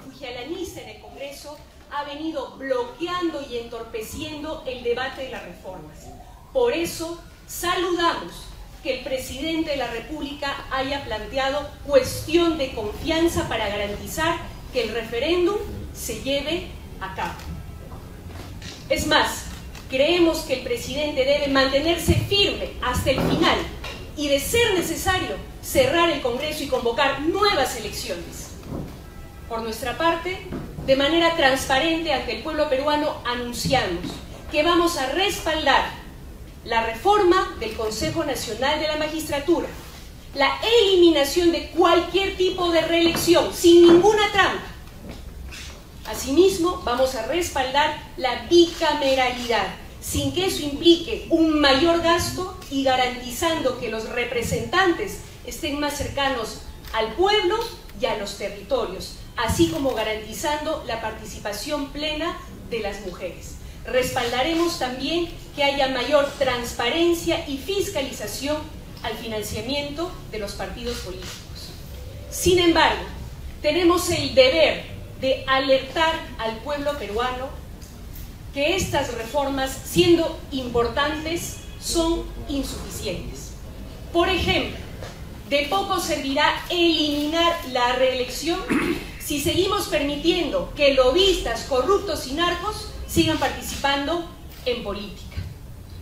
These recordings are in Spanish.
fujialanista en el Congreso ha venido bloqueando y entorpeciendo el debate de las reformas. Por eso saludamos que el presidente de la República haya planteado cuestión de confianza para garantizar que el referéndum se lleve a cabo. Es más, creemos que el presidente debe mantenerse firme hasta el final y, de ser necesario, cerrar el Congreso y convocar nuevas elecciones. Por nuestra parte, de manera transparente ante el pueblo peruano, anunciamos que vamos a respaldar la reforma del Consejo Nacional de la Magistratura, la eliminación de cualquier tipo de reelección sin ninguna trampa. Asimismo, vamos a respaldar la bicameralidad, sin que eso implique un mayor gasto y garantizando que los representantes estén más cercanos al pueblo y a los territorios, así como garantizando la participación plena de las mujeres. Respaldaremos también que haya mayor transparencia y fiscalización al financiamiento de los partidos políticos. Sin embargo, tenemos el deber de alertar al pueblo peruano que estas reformas, siendo importantes, son insuficientes. Por ejemplo, de poco servirá eliminar la reelección si seguimos permitiendo que lobistas, corruptos y narcos sigan participando en política.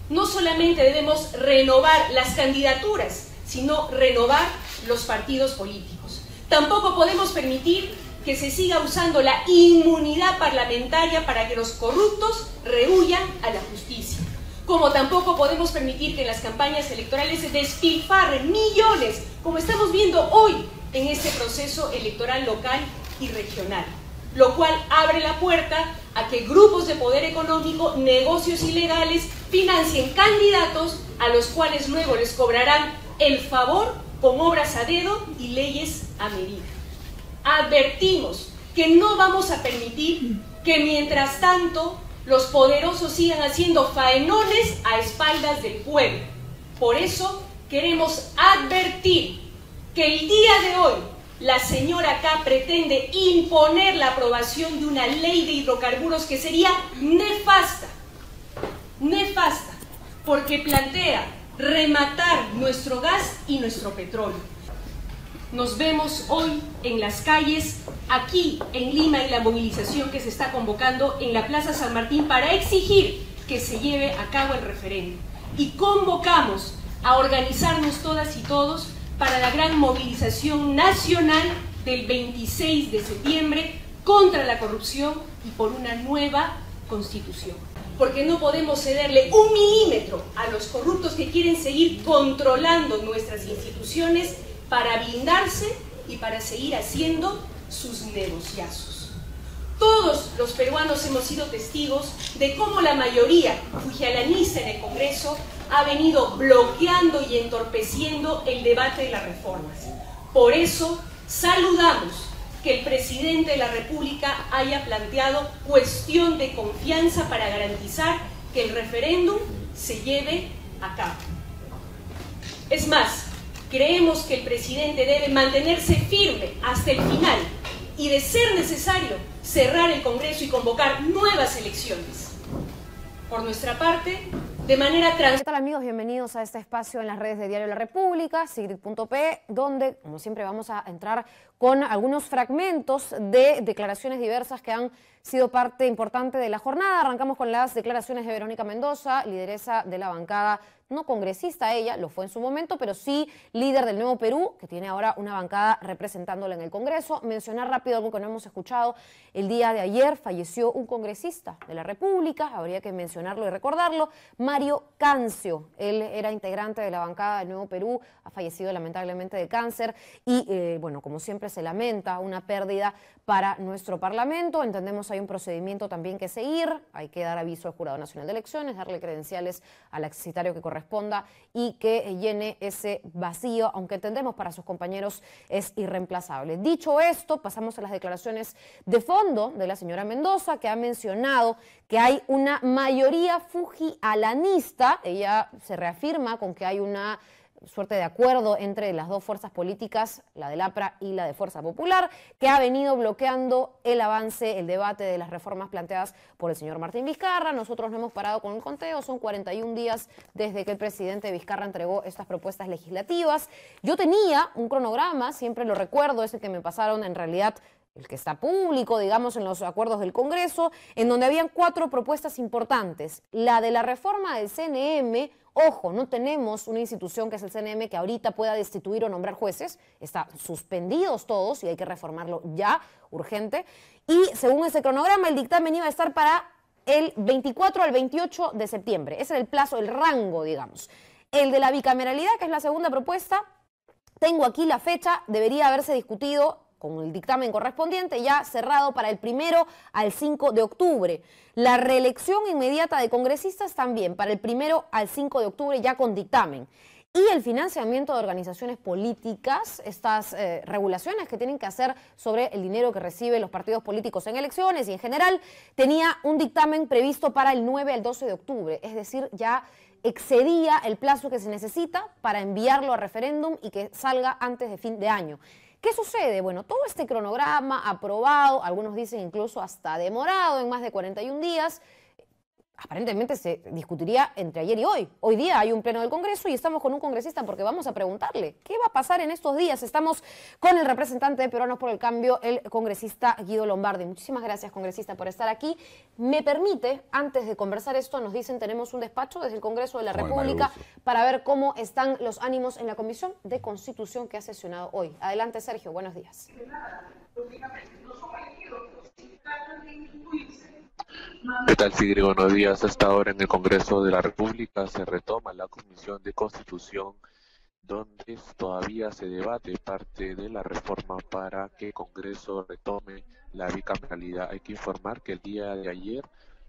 No solamente debemos renovar las candidaturas, sino renovar los partidos políticos. Tampoco podemos permitir que se siga usando la inmunidad parlamentaria para que los corruptos rehuyan a la justicia. Como tampoco podemos permitir que en las campañas electorales se despilfarren millones, como estamos viendo hoy en este proceso electoral local y regional, lo cual abre la puerta a que grupos de poder económico, negocios ilegales, financien candidatos a los cuales luego les cobrarán el favor con obras a dedo y leyes a medida. Advertimos que no vamos a permitir que mientras tanto los poderosos sigan haciendo faenones a espaldas del pueblo. Por eso queremos advertir que el día de hoy la señora K pretende imponer la aprobación de una ley de hidrocarburos que sería nefasta, porque plantea rematar nuestro gas y nuestro petróleo. Nos vemos hoy en las calles, aquí en Lima, en la movilización que se está convocando en la Plaza San Martín para exigir que se lleve a cabo el referéndum. Y convocamos a organizarnos todas y todos para la gran movilización nacional del 26 de septiembre contra la corrupción y por una nueva constitución. Porque no podemos cederle un milímetro a los corruptos que quieren seguir controlando nuestras instituciones para blindarse y para seguir haciendo sus negociazos. Todos los peruanos hemos sido testigos de cómo la mayoría fujialanista en el Congreso ha venido bloqueando y entorpeciendo el debate de las reformas. Por eso saludamos que el presidente de la República haya planteado cuestión de confianza para garantizar que el referéndum se lleve a cabo. Es más, creemos que el presidente debe mantenerse firme hasta el final y, de ser necesario, cerrar el Congreso y convocar nuevas elecciones. Por nuestra parte, de manera ¿Qué tal, amigos? Bienvenidos a este espacio en las redes de Diario La República, sigrid.p, donde, como siempre, vamos a entrar con algunos fragmentos de declaraciones diversas que han sido parte importante de la jornada. Arrancamos con las declaraciones de Verónica Mendoza, lideresa de la bancada, no congresista ella, lo fue en su momento, pero sí líder del Nuevo Perú, que tiene ahora una bancada representándola en el Congreso. Mencionar rápido algo que no hemos escuchado. El día de ayer falleció un congresista de la República, habría que mencionarlo y recordarlo, Mario Cancio. Él era integrante de la bancada del Nuevo Perú, ha fallecido lamentablemente de cáncer y, bueno, como siempre se lamenta una pérdida para nuestro Parlamento. Entendemos hay un procedimiento también que seguir, hay que dar aviso al Jurado Nacional de Elecciones, darle credenciales al exsecretario que corresponda y que llene ese vacío, aunque entendemos para sus compañeros es irreemplazable. Dicho esto, pasamos a las declaraciones de fondo de la señora Mendoza, que ha mencionado que hay una mayoría fujialanista. Ella se reafirma con que hay una suerte de acuerdo entre las dos fuerzas políticas, la del APRA y la de Fuerza Popular, que ha venido bloqueando el avance, el debate de las reformas planteadas por el señor Martín Vizcarra. Nosotros no hemos parado con el conteo, son 41 días desde que el presidente Vizcarra entregó estas propuestas legislativas. Yo tenía un cronograma, siempre lo recuerdo, es el que me pasaron en realidad, el que está público, digamos, en los acuerdos del Congreso, en donde habían 4 propuestas importantes. La de la reforma del CNM, ojo, no tenemos una institución que es el CNM que ahorita pueda destituir o nombrar jueces, están suspendidos todos y hay que reformarlo ya, urgente. Y según ese cronograma, el dictamen iba a estar para el 24 al 28 de septiembre. Ese es el plazo, el rango, digamos. El de la bicameralidad, que es la segunda propuesta, tengo aquí la fecha, debería haberse discutido con el dictamen correspondiente, ya cerrado para el 1 al 5 de octubre. La reelección inmediata de congresistas también, para el 1 al 5 de octubre, ya con dictamen. Y el financiamiento de organizaciones políticas, estas regulaciones que tienen que hacer sobre el dinero que reciben los partidos políticos en elecciones y en general, tenía un dictamen previsto para el 9 al 12 de octubre, es decir, ya excedía el plazo que se necesita para enviarlo a referéndum y que salga antes de fin de año. ¿Qué sucede? Bueno, todo este cronograma aprobado, algunos dicen incluso hasta demorado en más de 41 días, aparentemente se discutiría entre ayer y hoy. Hoy día hay un pleno del Congreso y estamos con un congresista porque vamos a preguntarle qué va a pasar en estos días. Estamos con el representante de Peruanos por el Cambio, el congresista Guido Lombardi. Muchísimas gracias, congresista, por estar aquí. Me permite, antes de conversar esto, nos dicen tenemos un despacho desde el Congreso de la República para ver cómo están los ánimos en la Comisión de Constitución que ha sesionado hoy. Adelante, Sergio, buenos días. ¿Qué tal, Sigrid? Buenos días. Hasta ahora en el Congreso de la República se retoma la Comisión de Constitución, donde todavía se debate parte de la reforma para que el Congreso retome la bicameralidad. Hay que informar que el día de ayer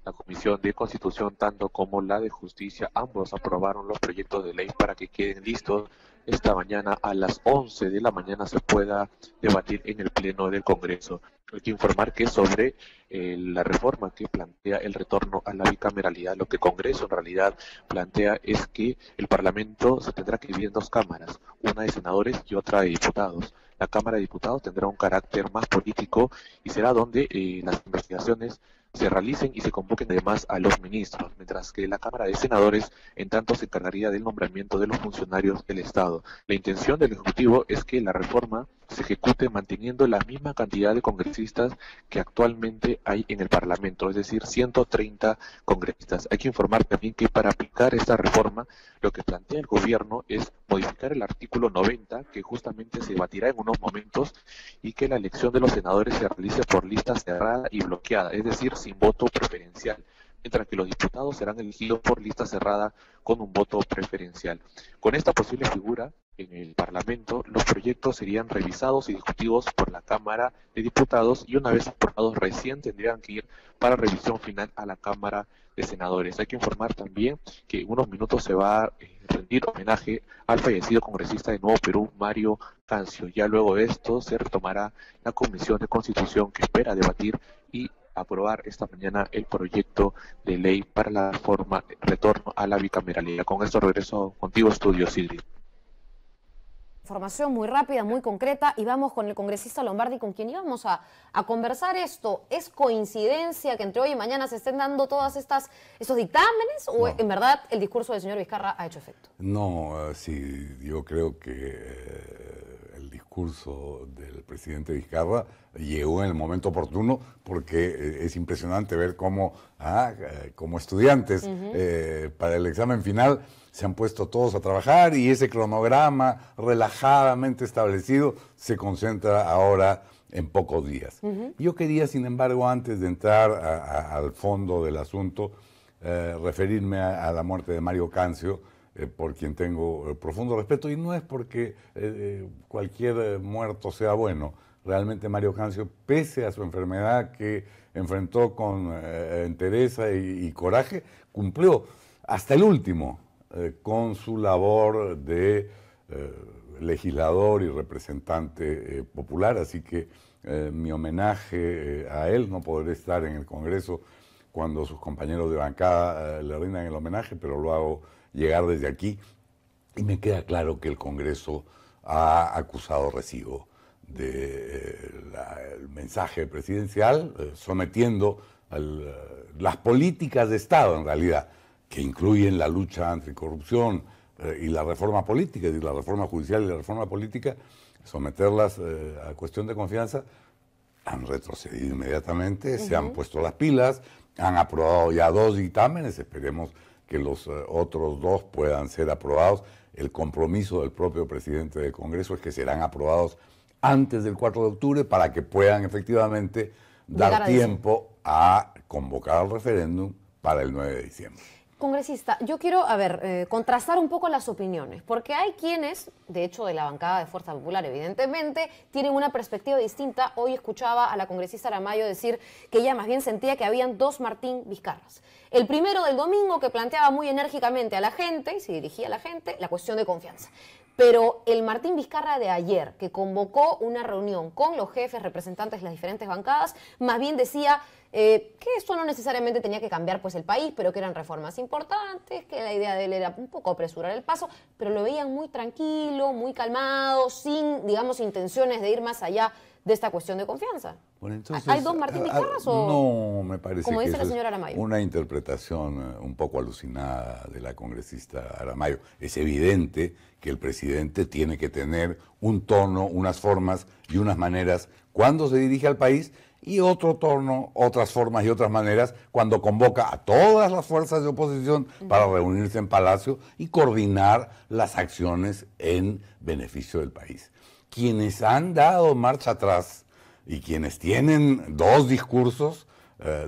la Comisión de Constitución, tanto como la de Justicia, ambos aprobaron los proyectos de ley para que queden listos esta mañana a las 11 de la mañana se pueda debatir en el Pleno del Congreso. Hay que informar que sobre la reforma que plantea el retorno a la bicameralidad, lo que el Congreso en realidad plantea es que el Parlamento se tendrá que dividir en 2 cámaras, una de senadores y otra de diputados. La Cámara de Diputados tendrá un carácter más político y será donde las investigaciones se realicen y se convoquen además a los ministros, mientras que la Cámara de Senadores en tanto se encargaría del nombramiento de los funcionarios del Estado. La intención del Ejecutivo es que la reforma se ejecute manteniendo la misma cantidad de congresistas que actualmente hay en el Parlamento, es decir, 130 congresistas. Hay que informar también que para aplicar esta reforma, lo que plantea el gobierno es modificar el artículo 90, que justamente se debatirá en unos momentos, y que la elección de los senadores se realice por lista cerrada y bloqueada, es decir, sin voto preferencial, mientras que los diputados serán elegidos por lista cerrada con un voto preferencial. Con esta posible figura en el Parlamento, los proyectos serían revisados y discutidos por la Cámara de Diputados y una vez aprobados recién tendrían que ir para revisión final a la Cámara de Senadores. Hay que informar también que en unos minutos se va a rendir homenaje al fallecido congresista de Nuevo Perú, Mario Cancio. Ya luego de esto se retomará la Comisión de Constitución que espera debatir y aprobar esta mañana el proyecto de ley para la reforma retorno a la bicameralidad. Con esto regreso contigo, estudio, Sigrid. Información muy rápida, muy concreta, y vamos con el congresista Lombardi, con quien íbamos a conversar esto. ¿Es coincidencia que entre hoy y mañana se estén dando todas esos dictámenes o en verdad el discurso del señor Vizcarra ha hecho efecto? No, sí, yo creo que el discurso del presidente Vizcarra llegó en el momento oportuno, porque es impresionante ver cómo como estudiantes para el examen final se han puesto todos a trabajar y ese cronograma relajadamente establecido se concentra ahora en pocos días. Yo quería, sin embargo, antes de entrar al fondo del asunto, referirme a la muerte de Mario Cancio, por quien tengo profundo respeto, y no es porque cualquier muerto sea bueno. Realmente Mario Cancio, pese a su enfermedad que enfrentó con entereza y coraje, cumplió hasta el último con su labor de legislador y representante popular, así que mi homenaje a él. No podré estar en el Congreso cuando sus compañeros de bancada le rindan el homenaje, pero lo hago llegar desde aquí. Y me queda claro que el Congreso ha acusado recibo del mensaje presidencial, sometiendo las políticas de Estado, en realidad, que incluyen la lucha anticorrupción y la reforma política, y la reforma judicial y la reforma política, someterlas a cuestión de confianza. Han retrocedido inmediatamente, se han puesto las pilas, han aprobado ya 2 dictámenes, esperemos que los otros 2 puedan ser aprobados. El compromiso del propio presidente del Congreso es que serán aprobados antes del 4 de octubre para que puedan efectivamente dar tiempo a convocar el referéndum para el 9 de diciembre. Congresista, yo quiero, contrastar un poco las opiniones, porque hay quienes, de hecho de la bancada de Fuerza Popular, evidentemente, tienen una perspectiva distinta. Hoy escuchaba a la congresista Aramayo decir que ella más bien sentía que habían 2 Martín Vizcarras. El primero del domingo, que planteaba muy enérgicamente a la gente, y se dirigía a la gente, la cuestión de confianza. Pero el Martín Vizcarra de ayer, que convocó una reunión con los jefes representantes de las diferentes bancadas, más bien decía que esto no necesariamente tenía que cambiar pues el país, pero que eran reformas importantes, que la idea de él era un poco apresurar el paso, pero lo veían muy tranquilo, muy calmado, sin, digamos, intenciones de ir más allá de esta cuestión de confianza. Bueno, entonces, ¿hay 2 Martín Vizcarras o...? No, me parece como que dice la es señora Aramayo, una interpretación un poco alucinada de la congresista Aramayo. Es evidente que el presidente tiene que tener un tono, unas formas y unas maneras cuando se dirige al país, y otro tono, otras formas y otras maneras cuando convoca a todas las fuerzas de oposición para reunirse en Palacio y coordinar las acciones en beneficio del país. Quienes han dado marcha atrás y quienes tienen 2 discursos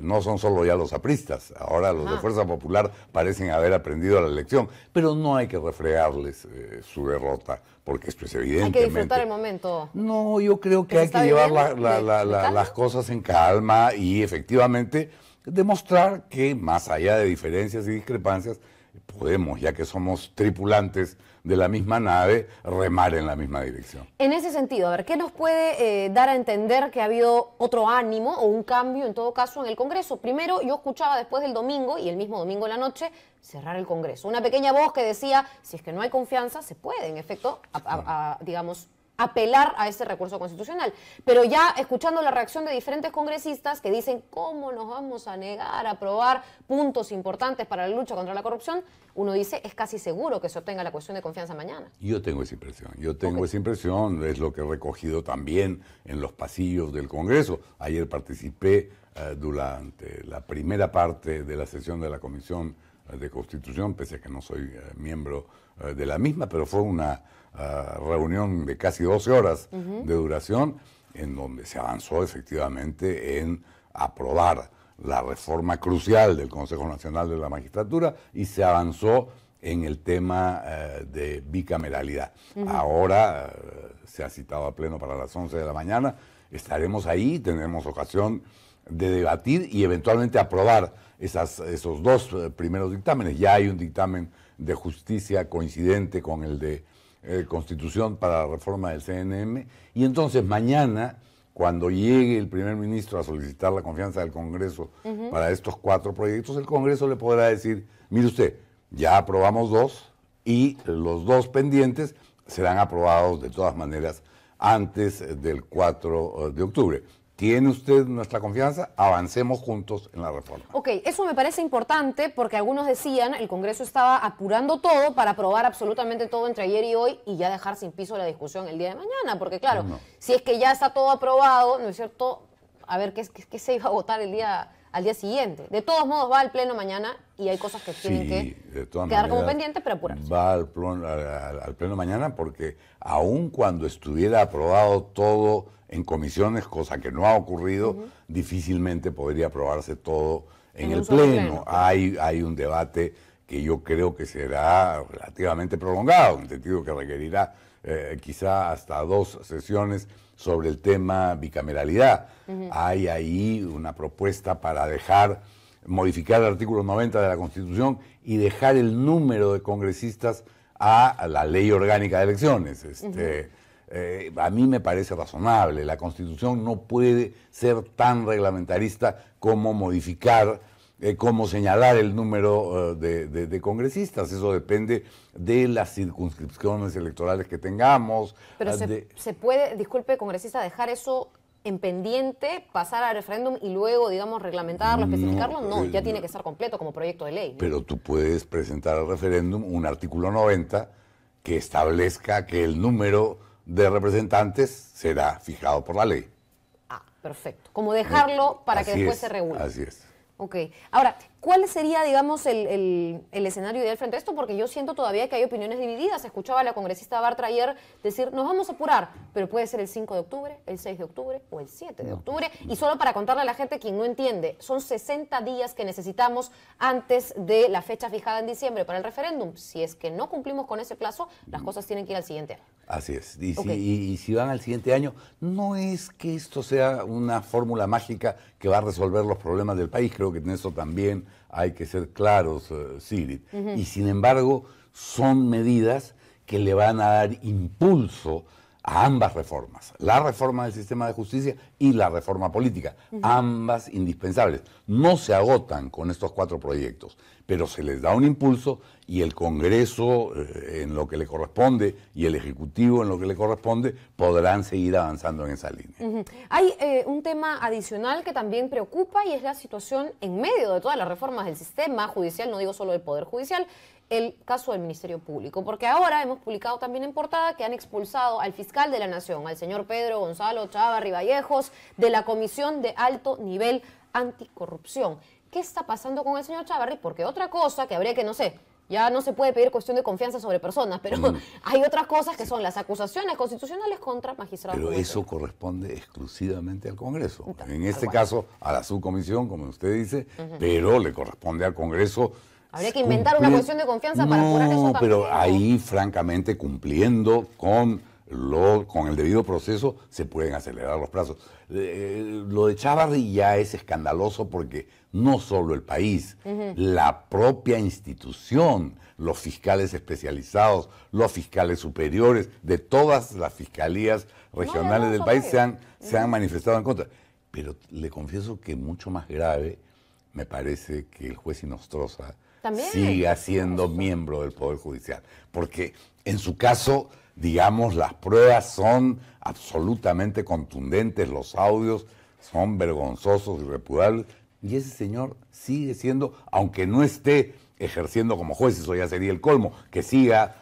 no son solo ya los apristas, ahora los de Fuerza Popular parecen haber aprendido la lección, pero no hay que refregarles su derrota, porque esto es evidentemente... Hay que disfrutar el momento. No, yo creo que hay que llevar las cosas en calma y efectivamente demostrar que más allá de diferencias y discrepancias, podemos, ya que somos tripulantes de la misma nave, remar en la misma dirección. En ese sentido, a ver, ¿qué nos puede dar a entender que ha habido otro ánimo o un cambio, en todo caso, en el Congreso? Primero, yo escuchaba después del domingo, y el mismo domingo en la noche, cerrar el Congreso. Una pequeña voz que decía, si es que no hay confianza, se puede, en efecto, digamos, apelar a ese recurso constitucional. Pero ya escuchando la reacción de diferentes congresistas que dicen, ¿cómo nos vamos a negar a aprobar puntos importantes para la lucha contra la corrupción? Uno dice, es casi seguro que se obtenga la cuestión de confianza mañana. Yo tengo esa impresión, es lo que he recogido también en los pasillos del Congreso. Ayer participé durante la primera parte de la sesión de la Comisión de Constitución, pese a que no soy miembro de la misma, pero fue una reunión de casi 12 horas de duración, en donde se avanzó efectivamente en aprobar la reforma crucial del Consejo Nacional de la Magistratura y se avanzó en el tema de bicameralidad. Ahora se ha citado a pleno para las 11 de la mañana, estaremos ahí, tendremos ocasión de debatir y eventualmente aprobar esos 2 primeros dictámenes. Ya hay un dictamen de justicia coincidente con el de Constitución para la reforma del CNM, y entonces mañana, cuando llegue el primer ministro a solicitar la confianza del Congreso para estos 4 proyectos, el Congreso le podrá decir, mire usted, ya aprobamos 2 y los 2 pendientes serán aprobados de todas maneras antes del 4 de octubre. ¿Tiene usted nuestra confianza? Avancemos juntos en la reforma. Ok, eso me parece importante porque algunos decían el Congreso estaba apurando todo para aprobar absolutamente todo entre ayer y hoy y ya dejar sin piso la discusión el día de mañana. Porque claro, si es que ya está todo aprobado, ¿no es cierto? A ver, ¿qué se iba a votar al día siguiente? De todos modos va al pleno mañana y hay cosas que tienen que quedar como pendientes, pero apurarse. Va al pleno mañana porque aun cuando estuviera aprobado todo en comisiones, cosa que no ha ocurrido, difícilmente podría aprobarse todo en el pleno. Hay un debate que yo creo que será relativamente prolongado, en el sentido que requerirá quizá hasta 2 sesiones sobre el tema bicameralidad. Hay ahí una propuesta para modificar el artículo 90 de la Constitución y dejar el número de congresistas a la ley orgánica de elecciones. A mí me parece razonable. La Constitución no puede ser tan reglamentarista como modificar cómo señalar el número de congresistas. Eso depende de las circunscripciones electorales que tengamos. Pero se puede, disculpe, congresista, dejar eso en pendiente, pasar al referéndum y luego, digamos, reglamentarlo, especificarlo. No, ya tiene que estar completo como proyecto de ley, ¿no? Pero tú puedes presentar al referéndum un artículo 90 que establezca que el número de representantes será fijado por la ley. Ah, perfecto. Como dejarlo para que después se regule. Así es. Ok. Ahora, ¿cuál sería, digamos, el escenario ideal frente a esto? Porque yo siento todavía que hay opiniones divididas. Escuchaba a la congresista Bartra ayer decir, nos vamos a apurar, pero puede ser el 5 de octubre, el 6 de octubre o el 7 de octubre. Y solo para contarle a la gente, quien no entiende, son 60 días que necesitamos antes de la fecha fijada en diciembre para el referéndum. Si es que no cumplimos con ese plazo, las cosas tienen que ir al siguiente año. Así es. Y si van al siguiente año, no es que esto sea una fórmula mágica que va a resolver los problemas del país. Creo que en eso también hay que ser claros, Sigrid. Y sin embargo, son medidas que le van a dar impulso a ambas reformas, la reforma del sistema de justicia y la reforma política, ambas indispensables. No se agotan con estos 4 proyectos, pero se les da un impulso y el Congreso, en lo que le corresponde, y el Ejecutivo, en lo que le corresponde, podrán seguir avanzando en esa línea. Hay un tema adicional que también preocupa y es la situación en medio de todas las reformas del sistema judicial, no digo solo del Poder Judicial, el caso del Ministerio Público, porque ahora hemos publicado también en portada que han expulsado al fiscal de la Nación, al señor Pedro Gonzalo Chávarri Vallejos, de la Comisión de Alto Nivel Anticorrupción. ¿Qué está pasando con el señor Chávarri? Porque otra cosa que habría que, no sé, ya no se puede pedir cuestión de confianza sobre personas, pero hay otras cosas que son las acusaciones constitucionales contra magistrados. Pero eso corresponde exclusivamente al Congreso. En este caso, a la subcomisión, como usted dice, pero le corresponde al Congreso. Habría que inventar una cuestión de confianza para apurar eso también. No, pero ahí, francamente, cumpliendo con el debido proceso, se pueden acelerar los plazos. Lo de Chávarri ya es escandaloso porque no solo el país, la propia institución, los fiscales especializados, los fiscales superiores, de todas las fiscalías regionales del país se han manifestado en contra. Pero le confieso que mucho más grave me parece que el juez Inostroza siga siendo miembro del Poder Judicial. Porque en su caso, digamos, las pruebas son absolutamente contundentes, los audios son vergonzosos y repudiables, y ese señor sigue siendo, aunque no esté ejerciendo como juez, eso ya sería el colmo, que siga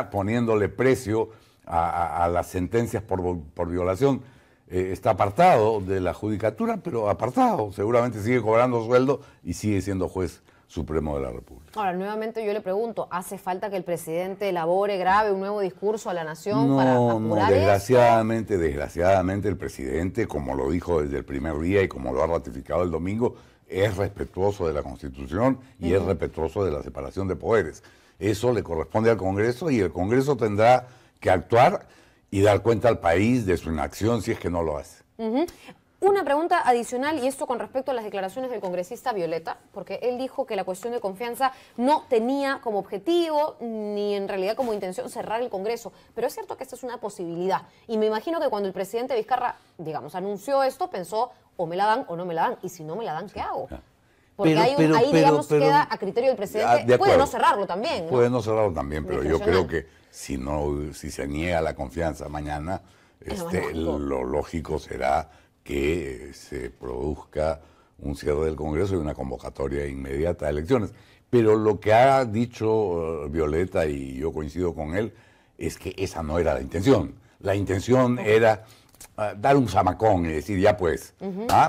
poniéndole precio a las sentencias por violación. Está apartado de la judicatura, pero apartado, seguramente sigue cobrando sueldo y sigue siendo juez supremo de la República. Ahora, nuevamente yo le pregunto, ¿hace falta que el presidente elabore, grabe un nuevo discurso a la nación para apurar desgraciadamente el presidente, como lo dijo desde el primer día y como lo ha ratificado el domingo, es respetuoso de la Constitución y es respetuoso de la separación de poderes. Eso le corresponde al Congreso y el Congreso tendrá que actuar y dar cuenta al país de su inacción si es que no lo hace. Una pregunta adicional, y esto con respecto a las declaraciones del congresista Violeta, porque él dijo que la cuestión de confianza no tenía como objetivo ni en realidad como intención cerrar el Congreso, pero es cierto que esta es una posibilidad. Y me imagino que cuando el presidente Vizcarra, digamos, anunció esto, pensó o me la dan o no me la dan, y si no me la dan, ¿qué hago? Porque digamos, queda a criterio del presidente. Puede no cerrarlo también, ¿no? Puede no cerrarlo también, pero yo creo que si se niega la confianza mañana, lo lógico será que se produzca un cierre del Congreso y una convocatoria inmediata de elecciones. Pero lo que ha dicho Violeta, y yo coincido con él, es que esa no era la intención. La intención era dar un zamacón y decir, ya pues,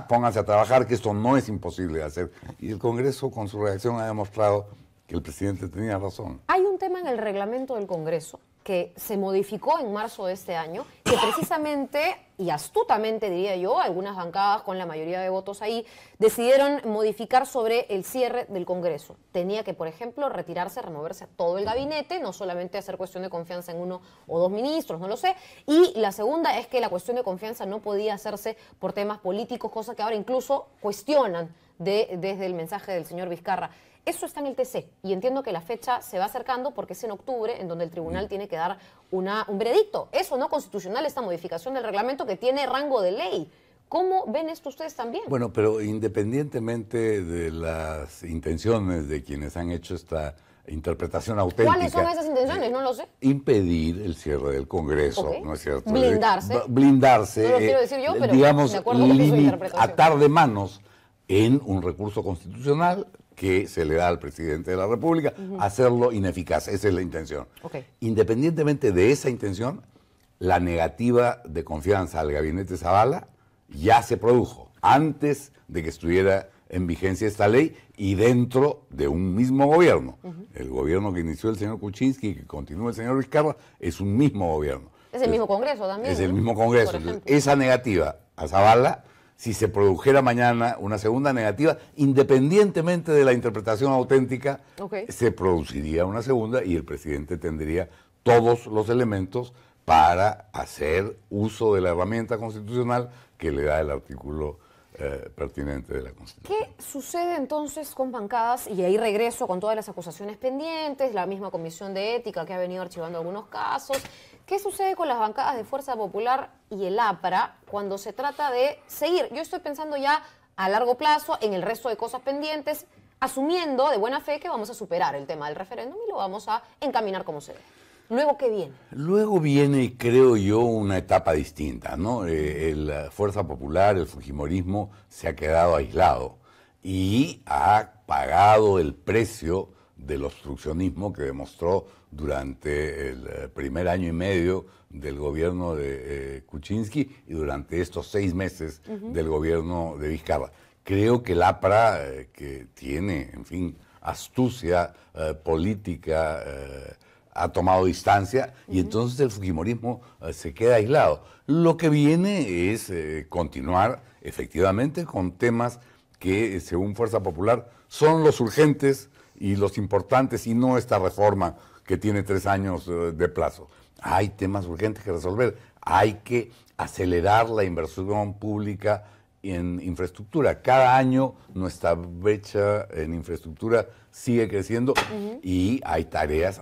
pónganse a trabajar, que esto no es imposible de hacer. Y el Congreso, con su reacción, ha demostrado que el presidente tenía razón. Hay un tema en el reglamento del Congreso que se modificó en marzo de este año, que precisamente, y astutamente diría yo, algunas bancadas con la mayoría de votos ahí, decidieron modificar sobre el cierre del Congreso. Tenía que, por ejemplo, retirarse, removerse a todo el gabinete, no solamente hacer cuestión de confianza en 1 o 2 ministros, no lo sé. Y la segunda es que la cuestión de confianza no podía hacerse por temas políticos, cosa que ahora incluso cuestionan desde el mensaje del señor Vizcarra. Eso está en el TC y entiendo que la fecha se va acercando porque es en octubre en donde el tribunal tiene que dar un veredicto. Eso no constitucional, esta modificación del reglamento que tiene rango de ley. ¿Cómo ven esto ustedes también? Bueno, pero independientemente de las intenciones de quienes han hecho esta interpretación auténtica. ¿Cuáles son esas intenciones? No lo sé. Impedir el cierre del Congreso, Ok. ¿no es cierto? Blindarse. Blindarse. No lo quiero decir yo, pero digamos, de acuerdo con su interpretación. atar de manos en un recurso constitucional que se le da al presidente de la República, hacerlo ineficaz. Esa es la intención. Ok. Independientemente de esa intención, la negativa de confianza al gabinete Zavala ya se produjo antes de que estuviera en vigencia esta ley y dentro de un mismo gobierno. El gobierno que inició el señor Kuczynski y que continúa el señor Vizcarra es un mismo gobierno. Es el mismo Congreso también. Es el ¿no? mismo Congreso. Por Entonces, ejemplo. esa negativa a Zavala, si se produjera mañana una segunda negativa, independientemente de la interpretación auténtica, Ok. se produciría una segunda y el presidente tendría todos los elementos para hacer uso de la herramienta constitucional que le da el artículo pertinente de la Constitución. ¿Qué sucede entonces con bancadas? Y ahí regreso con todas las acusaciones pendientes, la misma Comisión de Ética que ha venido archivando algunos casos. ¿Qué sucede con las bancadas de Fuerza Popular y el APRA cuando se trata de seguir? Yo estoy pensando ya a largo plazo en el resto de cosas pendientes, asumiendo de buena fe que vamos a superar el tema del referéndum y lo vamos a encaminar como se debe. ¿Luego qué viene? Luego viene, creo yo, una etapa distinta, ¿no? La Fuerza Popular, el fujimorismo, se ha quedado aislado y ha pagado el precio del obstruccionismo que demostró durante el primer año y medio del gobierno de Kuczynski y durante estos 6 meses del gobierno de Vizcarra. Creo que el APRA, que tiene, en fin, astucia política, ha tomado distancia y entonces el fujimorismo se queda aislado. Lo que viene es continuar efectivamente con temas que, según Fuerza Popular, son los urgentes y los importantes y no esta reforma que tiene 3 años de plazo. Hay temas urgentes que resolver. Hay que acelerar la inversión pública en infraestructura. Cada año nuestra brecha en infraestructura sigue creciendo y hay tareas,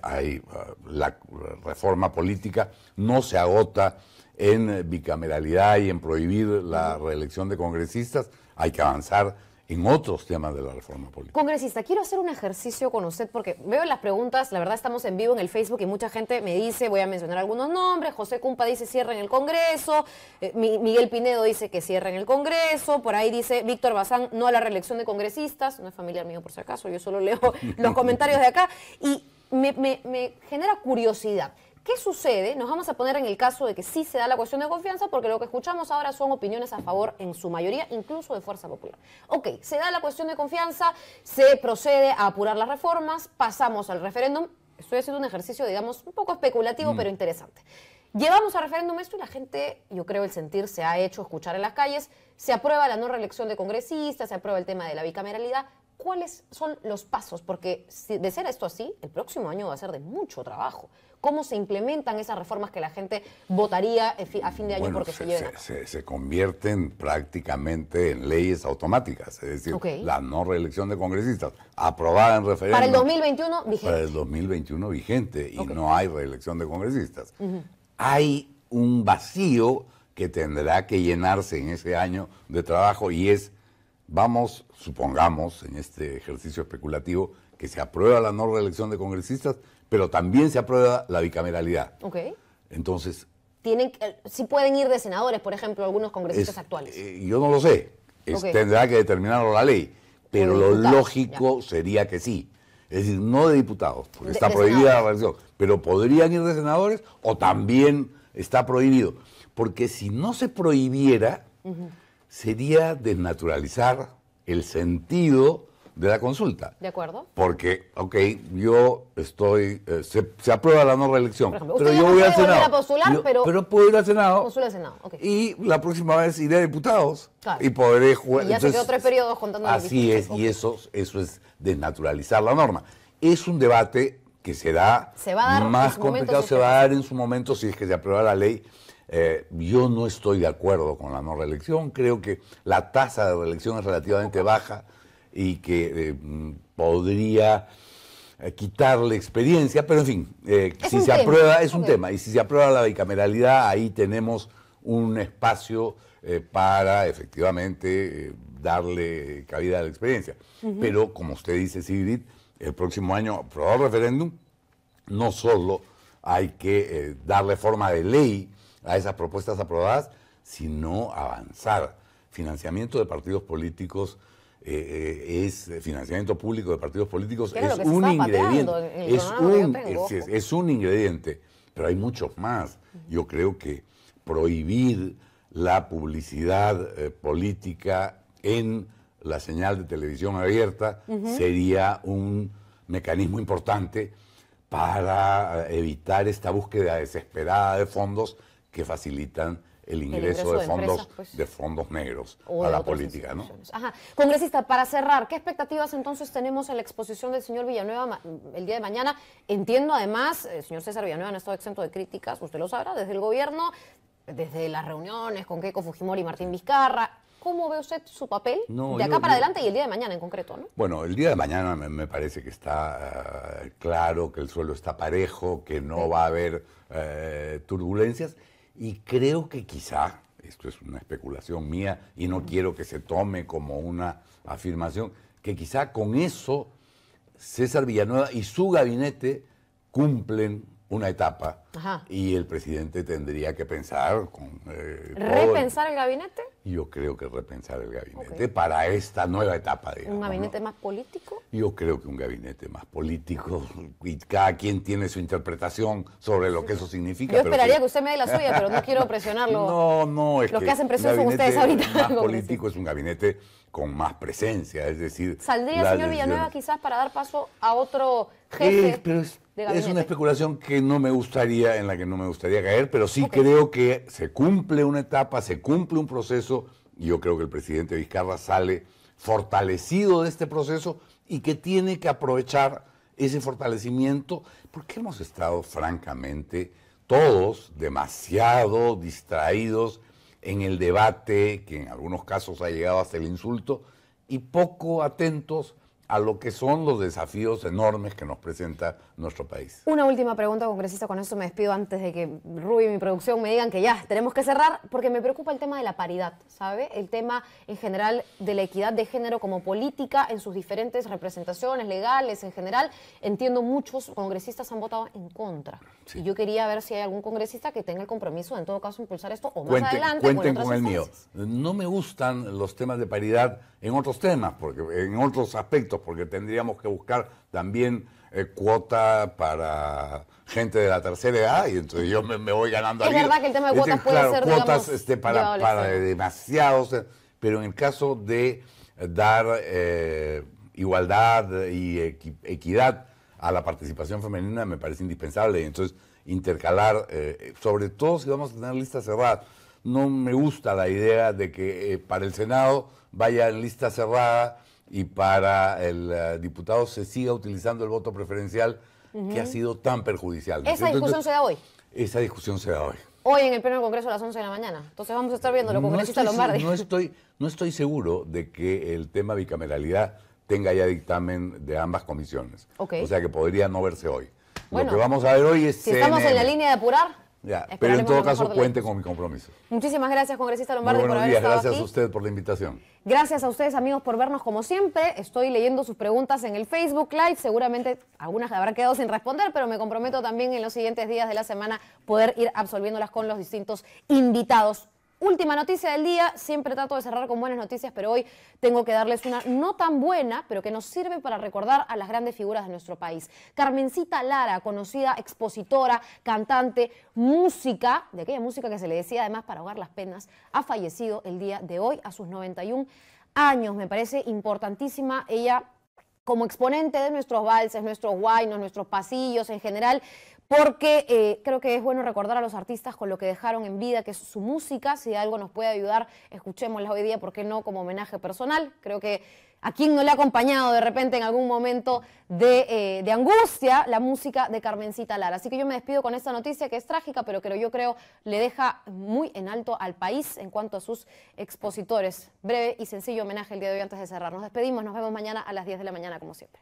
la reforma política no se agota en bicameralidad y en prohibir la reelección de congresistas, hay que avanzar en otros temas de la reforma política. Congresista, quiero hacer un ejercicio con usted porque veo las preguntas, la verdad estamos en vivo en el Facebook y mucha gente me dice, voy a mencionar algunos nombres, José Cumpa dice cierren el Congreso, Miguel Pinedo dice que cierren el Congreso, por ahí dice Víctor Bazán no a la reelección de congresistas, no es familiar mío por si acaso, yo solo leo los comentarios de acá y me genera curiosidad. ¿Qué sucede? Nos vamos a poner en el caso de que sí se da la cuestión de confianza, porque lo que escuchamos ahora son opiniones a favor, en su mayoría, incluso de Fuerza Popular. Ok, se da la cuestión de confianza, se procede a apurar las reformas, pasamos al referéndum. Estoy haciendo un ejercicio, digamos, un poco especulativo, pero interesante. Llevamos al referéndum esto y la gente, yo creo el sentir se ha hecho escuchar en las calles, se aprueba la no reelección de congresistas, se aprueba el tema de la bicameralidad. ¿Cuáles son los pasos? Porque de ser esto así, el próximo año va a ser de mucho trabajo. ¿Cómo se implementan esas reformas que la gente votaría a fin de año porque se lleven a cabo? Se convierten prácticamente en leyes automáticas, es decir, la no reelección de congresistas, aprobada en referéndum. Para el 2021 vigente. Para el 2021 vigente, y no hay reelección de congresistas. Hay un vacío que tendrá que llenarse en ese año de trabajo y es, supongamos, en este ejercicio especulativo, que se aprueba la no reelección de congresistas, pero también se aprueba la bicameralidad. Entonces... sí pueden ir de senadores, por ejemplo, algunos congresistas actuales. Yo no lo sé. Tendrá que determinarlo la ley. Pero lo lógico sería que sí. Es decir, no de diputados, porque está prohibida la reelección. Pero podrían ir de senadores o también está prohibido. Porque si no se prohibiera, sería desnaturalizar el sentido de la consulta. ¿De acuerdo? Porque, yo estoy, se aprueba la no reelección, ejemplo, pero yo voy al Senado. A postular, pero puedo ir al Senado. Postula al Senado, y la próxima vez iré a diputados. Claro. Y podré jugar. Y ya se quedó 3 periodos contando. Así es, y eso es desnaturalizar la norma. Es un debate que se va a dar más complicado, se va a dar en su momento si es que se aprueba la ley. Yo no estoy de acuerdo con la no reelección, creo que la tasa de reelección es relativamente baja y que podría quitarle experiencia, pero en fin, si se aprueba, es un tema, y si se aprueba la bicameralidad, ahí tenemos un espacio para efectivamente darle cabida a la experiencia. Pero, como usted dice, Sigrid, el próximo año, aprobado el referéndum, no solo hay que darle forma de ley a esas propuestas aprobadas, sino avanzar. Financiamiento de partidos políticos, financiamiento público de partidos políticos es un ingrediente. Es un ingrediente, pero hay muchos más. Yo creo que prohibir la publicidad política en la señal de televisión abierta sería un mecanismo importante para evitar esta búsqueda desesperada de fondos que facilitan el ingreso de fondos, empresas, pues, de fondos negros a la política, ¿no? Ajá. Congresista, para cerrar, ¿qué expectativas entonces tenemos en la exposición del señor Villanueva el día de mañana? Entiendo además, el señor César Villanueva no ha estado exento de críticas, usted lo sabrá, desde el gobierno, desde las reuniones con Keiko Fujimori y Martín Vizcarra. ¿Cómo ve usted su papel de acá para adelante y el día de mañana en concreto, ¿no? Bueno, el día de mañana me parece que está claro, que el suelo está parejo, que no va a haber turbulencias. Y creo que quizá, esto es una especulación mía y no quiero que se tome como una afirmación, que quizá con eso César Villanueva y su gabinete cumplen una etapa. Ajá. Y el presidente tendría que pensar ¿repensar el gabinete? Yo creo que repensar el gabinete para esta nueva etapa, digamos. ¿Un gabinete más político? Yo creo que un gabinete más político, y cada quien tiene su interpretación sobre lo que eso significa. Yo esperaría que usted me dé la suya, pero no quiero presionarlo. No, es los que hacen presión son ustedes ahorita. Más político es un gabinete con más presencia, es decir... ¿Saldría el señor Villanueva quizás para dar paso a otro jefe de gabinete? Es una especulación que no me gustaría, en la que no me gustaría caer, pero sí creo que se cumple una etapa, se cumple un proceso, y yo creo que el presidente Vizcarra sale fortalecido de este proceso y que tiene que aprovechar ese fortalecimiento, porque hemos estado francamente todos demasiado distraídos en el debate, que en algunos casos ha llegado hasta el insulto, y poco atentos a lo que son los desafíos enormes que nos presenta nuestro país. Una última pregunta, congresista, con esto me despido antes de que Ruby y mi producción me digan que ya tenemos que cerrar, porque me preocupa el tema de la paridad, ¿sabe? El tema en general de la equidad de género como política en sus diferentes representaciones legales en general. Entiendo muchos congresistas han votado en contra. Sí. Y yo quería ver si hay algún congresista que tenga el compromiso de en todo caso impulsar esto o más adelante. Cuenten con el mío. No me gustan los temas de paridad en otros temas, porque en otros aspectos, porque tendríamos que buscar también cuota para gente de la tercera edad, y entonces yo me voy ganando Es verdad que el tema de cuotas puede ser, cuotas para demasiados, pero en el caso de dar igualdad y equidad a la participación femenina me parece indispensable, y entonces intercalar, sobre todo si vamos a tener listas cerradas. No me gusta la idea de que para el Senado vaya en lista cerrada y para el diputado se siga utilizando el voto preferencial, que ha sido tan perjudicial. ¿Esa discusión se da hoy? Esa discusión se da hoy. Hoy en el Pleno del Congreso a las 11 de la mañana. Entonces vamos a estar viendo los congresistas Lombardi. No estoy seguro de que el tema bicameralidad tenga ya dictamen de ambas comisiones. Okay. O sea que podría no verse hoy. Bueno, lo que vamos a ver hoy es si estamos en la línea de apurar. Ya, pero en todo caso cuente con mi compromiso. Muchísimas gracias, congresista Lombardi, por haber estado Gracias aquí. a usted por la invitación. Gracias a ustedes, amigos, por vernos como siempre. Estoy leyendo sus preguntas en el Facebook Live. Seguramente algunas habrán quedado sin responder, pero me comprometo también en los siguientes días de la semana poder ir absolviéndolas con los distintos invitados. Última noticia del día, siempre trato de cerrar con buenas noticias, pero hoy tengo que darles una no tan buena, pero que nos sirve para recordar a las grandes figuras de nuestro país. Carmencita Lara, conocida expositora, cantante, música, de aquella música que se le decía además para ahogar las penas, ha fallecido el día de hoy a sus 91 años. Me parece importantísima ella como exponente de nuestros valses, nuestros huaynos, nuestros pasillos en general, porque creo que es bueno recordar a los artistas con lo que dejaron en vida, que es su música. Si algo nos puede ayudar, escuchémosla hoy día, ¿por qué no?, como homenaje personal. Creo que a quien no le ha acompañado de repente en algún momento de angustia la música de Carmencita Lara. Así que yo me despido con esta noticia que es trágica, pero que yo creo le deja muy en alto al país en cuanto a sus expositores. Breve y sencillo homenaje el día de hoy antes de cerrar. Nos despedimos, nos vemos mañana a las 10 de la mañana como siempre.